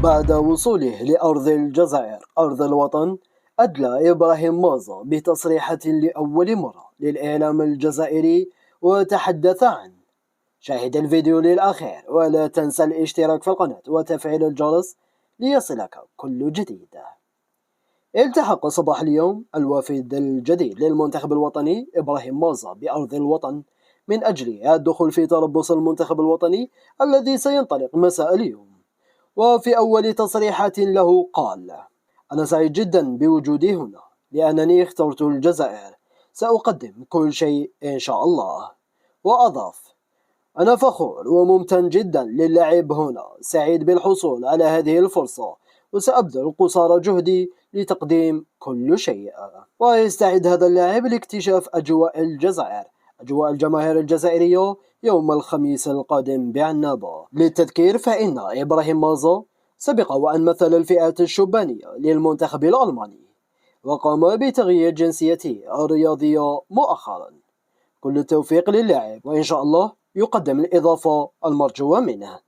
بعد وصوله لأرض الجزائر أرض الوطن، أدلى إبراهيم مازا بتصريحة لأول مرة للإعلام الجزائري وتحدث عن: شاهد الفيديو للأخير ولا تنسى الاشتراك في القناة وتفعيل الجرس ليصلك كل جديد. التحق صباح اليوم الوافد الجديد للمنتخب الوطني إبراهيم مازا بأرض الوطن من أجل الدخول في تربص المنتخب الوطني الذي سينطلق مساء اليوم. وفي أول تصريحات له قال: أنا سعيد جدا بوجودي هنا لأنني اخترت الجزائر، سأقدم كل شيء إن شاء الله. وأضاف: أنا فخور وممتن جدا للعب هنا، سعيد بالحصول على هذه الفرصة وسأبذل قصارى جهدي لتقديم كل شيء. ويستعد هذا اللاعب لاكتشاف أجواء الجزائر، أجواء الجماهير الجزائرية يوم الخميس القادم بعنابة. للتذكير فإن إبراهيم مازا سبق وأن مثل الفئات الشبانية للمنتخب الألماني وقام بتغيير جنسيته الرياضية مؤخرا. كل التوفيق للاعب وإن شاء الله يقدم الإضافة المرجوة منه.